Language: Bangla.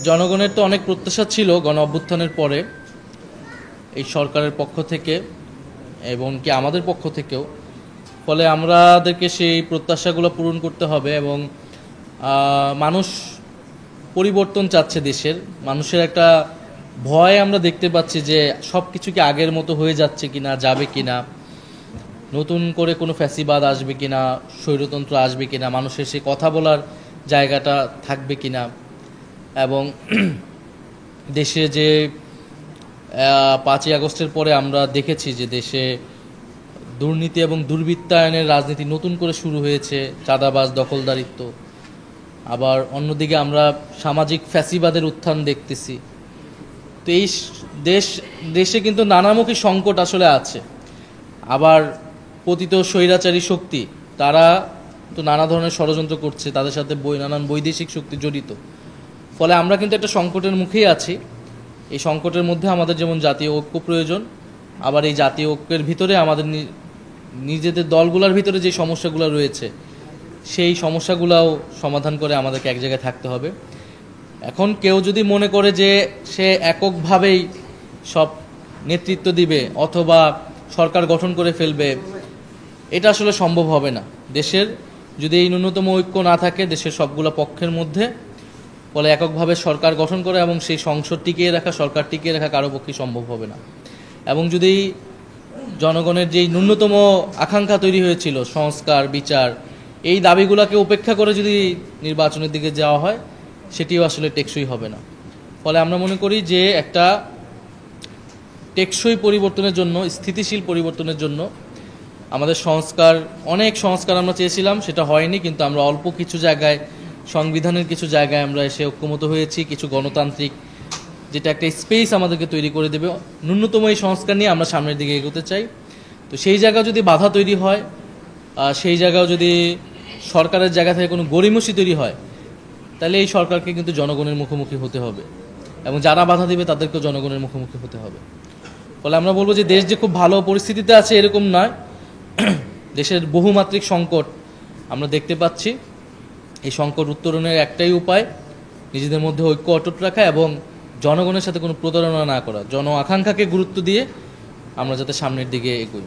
জনগণের তো অনেক প্রত্যাশা ছিল গণ অভ্যুত্থানের পরে এই সরকারের পক্ষ থেকে এবং কি আমাদের পক্ষ থেকেও। ফলে আমাদেরকে সেই প্রত্যাশাগুলো পূরণ করতে হবে এবং মানুষ পরিবর্তন চাচ্ছে। দেশের মানুষের একটা ভয় আমরা দেখতে পাচ্ছি যে সব কিছু কি আগের মতো হয়ে যাচ্ছে কিনা, যাবে কিনা, নতুন করে কোনো ফ্যাসিবাদ আসবে কিনা, স্বৈরতন্ত্র আসবে কিনা, মানুষের সেই কথা বলার জায়গাটা থাকবে কিনা। এবং দেশে যে 5ই আগস্টের পরে আমরা দেখেছি যে দেশে দুর্নীতি এবং দুর্বৃত্তায়নের রাজনীতি নতুন করে শুরু হয়েছে, চাঁদাবাজ, দখলদারিত্ব। আবার অন্যদিকে আমরা সামাজিক ফ্যাসিবাদের উত্থান দেখতেছি। তো এই দেশে কিন্তু নানামুখী সংকট আসলে আছে। আবার পতিত স্বৈরাচারী শক্তি, তারা তো নানা ধরনের ষড়যন্ত্র করছে, তাদের সাথে নানান বৈদেশিক শক্তি জড়িত। ফলে আমরা কিন্তু একটা সংকটের মুখেই আছি। এই সংকটের মধ্যে আমাদের যেমন জাতীয় ঐক্য প্রয়োজন, আবার এই জাতীয় ঐক্যের ভিতরে আমাদের নিজেদের দলগুলোর ভিতরে যে সমস্যাগুলো রয়েছে সেই সমস্যাগুলোও সমাধান করে আমাদেরকে এক জায়গায় থাকতে হবে। এখন কেউ যদি মনে করে যে সে এককভাবেই সব নেতৃত্ব দিবে অথবা সরকার গঠন করে ফেলবে, এটা আসলে সম্ভব হবে না। দেশের যদি এই ন্যূনতম ঐক্য না থাকে দেশের সবগুলো পক্ষের মধ্যে, ফলে এককভাবে সরকার গঠন করে এবং সেই সংসদ টিকিয়ে রাখা, সরকার টিকিয়ে রাখা কারো পক্ষে সম্ভব হবে না। এবং যদি জনগণের যেই ন্যূনতম আকাঙ্ক্ষা তৈরি হয়েছিল, সংস্কার, বিচার, এই দাবিগুলোকে উপেক্ষা করে যদি নির্বাচনের দিকে যাওয়া হয়, সেটিও আসলে টেকসই হবে না। ফলে আমরা মনে করি যে একটা টেকসই পরিবর্তনের জন্য, স্থিতিশীল পরিবর্তনের জন্য আমাদের অনেক সংস্কার আমরা চেয়েছিলাম, সেটা হয়নি। কিন্তু আমরা অল্প কিছু জায়গায়, সংবিধানের কিছু জায়গায় আমরা এসে ঐক্যমত হয়েছি। কিছু গণতান্ত্রিক যেটা একটা স্পেস আমাদেরকে তৈরি করে দেবে, ন্যূনতম এই সংস্কার নিয়ে আমরা সামনের দিকে এগোতে চাই। তো সেই জায়গায় যদি বাধা তৈরি হয়, সেই জায়গাও যদি সরকারের জায়গা থেকে কোনো গড়িমসি তৈরি হয়, তাহলে এই সরকারকে কিন্তু জনগণের মুখোমুখি হতে হবে এবং যারা বাধা দিবে তাদেরকেও জনগণের মুখোমুখি হতে হবে। ফলে আমরা বলবো যে দেশ যে খুব ভালো পরিস্থিতিতে আছে এরকম নয়। দেশের বহুমাত্রিক সংকট আমরা দেখতে পাচ্ছি। এই সংকট উত্তরণের একটাই উপায়, নিজেদের মধ্যে ঐক্য অটুট রাখা এবং জনগণের সাথে কোনো প্রতারণা না করা, জন আকাঙ্ক্ষাকে গুরুত্ব দিয়ে আমরা যাতে সামনের দিকে এগোই।